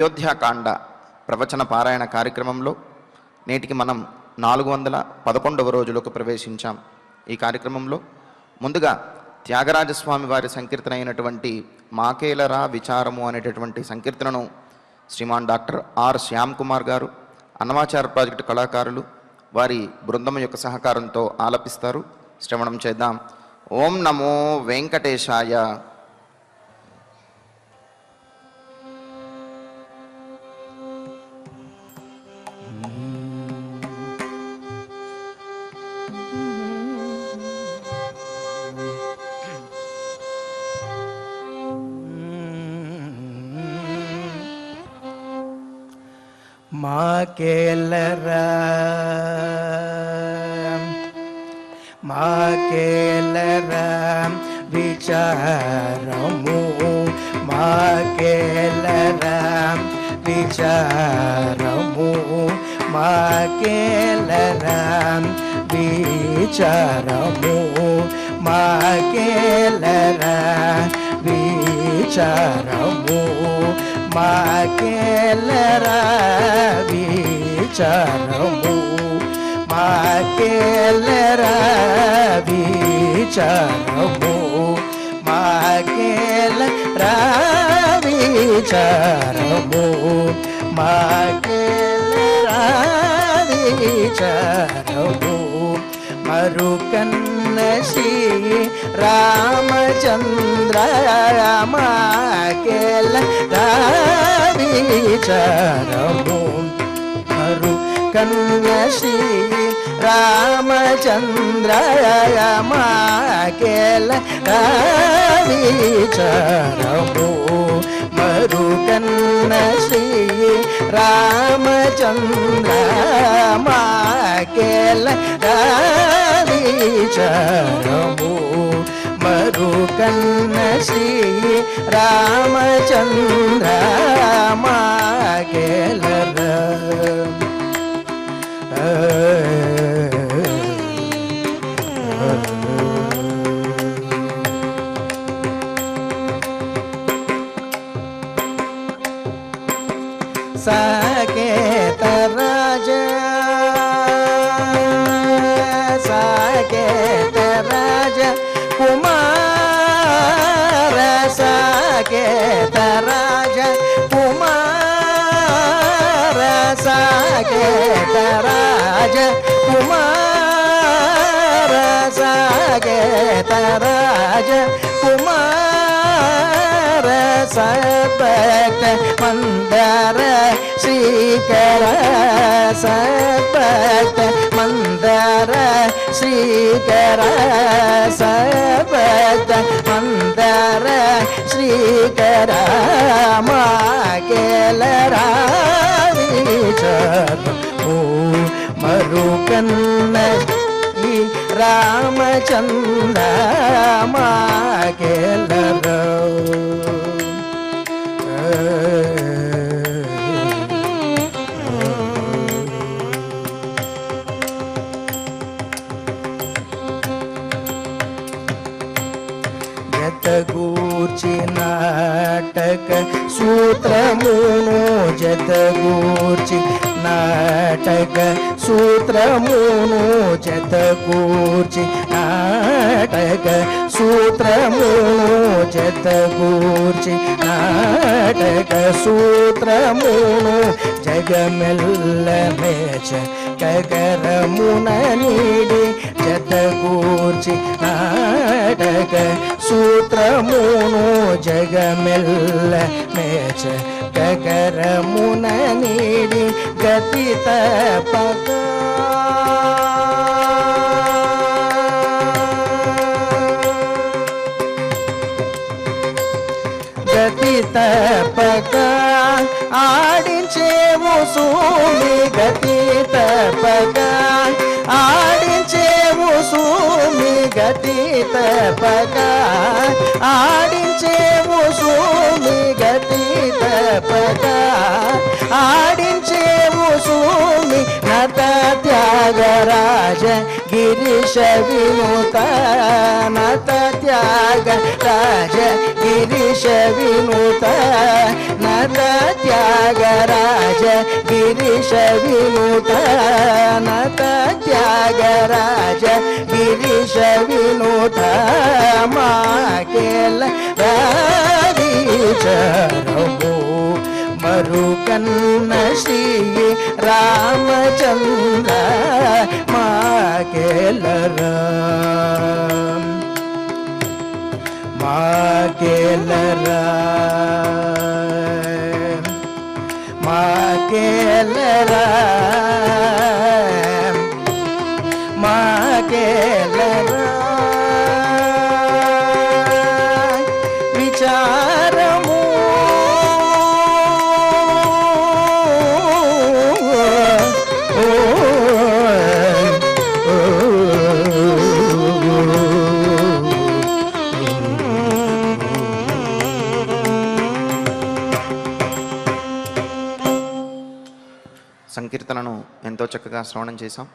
అయోధ్యాకాండ ప్రవచన పారాయణ కార్యక్రమంలో నేటికి మనం 411వ రోజులోకి ప్రవేశించాం. ఈ కార్యక్రమంలో ముందుగా త్యాగరాజస్వామి వారి సంకీర్తన అయినటువంటి మాకేలరా విచారము అనేటటువంటి సంకీర్తనను శ్రీమాన్ డాక్టర్ ఆర్ శ్యామ్ కుమార్ గారు, అన్నమాచార ప్రాజెక్టు కళాకారులు వారి బృందం యొక్క సహకారంతో ఆలపిస్తారు. శ్రవణం చేద్దాం. ఓం నమో వెంకటేశాయ. మాకేలరా విచారము, మాకేలరా విచారము, మాకేలరా విచారము, మాకేలరా విచారము, మాకేలరా విచారము, మాకేలరా విచారము, మాకేలరా విచారము, మాకేలరా విచారము. మరుకన్న శ్రీ రామచంద్ర మాకేలరా విచారము, మరుకన్న శ్రీ రామచంద్ర మాకేలరా విచారము, మరుకన్న శ్రీ రామచంద్ర మాకేలరా విచారము, మరుకన్న శ్రీ రామచంద్ర మాకేలరా. సాకేత రాజ, సాకేత రాజ కుమార, సాకేత రాజ కుమార, సాకేత రాజ కుమార, సాకేత రాజ కుమార, సద్భక్త మందర శ్రీకర, సద్భక్త మందర శ్రీకర, సద్భక్త మందర శ్రీకర మాకేలరా విచారము, మరుకన్న ఈ రామచంద్ర మాకేలరా. జతగూర్చి నాటక సూత్రమును, జతగూర్చి నాటక సూత్రమును, జతగూర్చి నాటక సూత్రమును, జతగూర్చి నాటక సూత్రమును, జగమెల్ల మేచ కగరమున నీడి, జతగూర్చి నాటక సూత్రమును, జగమెల్ల మేచ కగరమున నీడి, గతి తపక గతి తపక ఆడించేవు సూమి, గతి తపక ఆడించేవు సూమి, గతి తపక ఆడించేవు సూమి, గతి తపక ఆడించేవు సూమి, నా నత త్యాగరాజ గిరీశ వినుత నత త్యాగరాజ గిరీశ వినుత నత త్యాగరాజ గిరీశ వినుత నత త్యాగరాజ గిరీశ వినుత మాకేల రాధీచరము మరుకన్న శ్రీ రామచంద్ర మాకేలరా మాకేలరా మాకేలరా మాకేలరా విచారము సంకీర్తనను ఎంతో చక్కగా శ్రవణం చేశాం.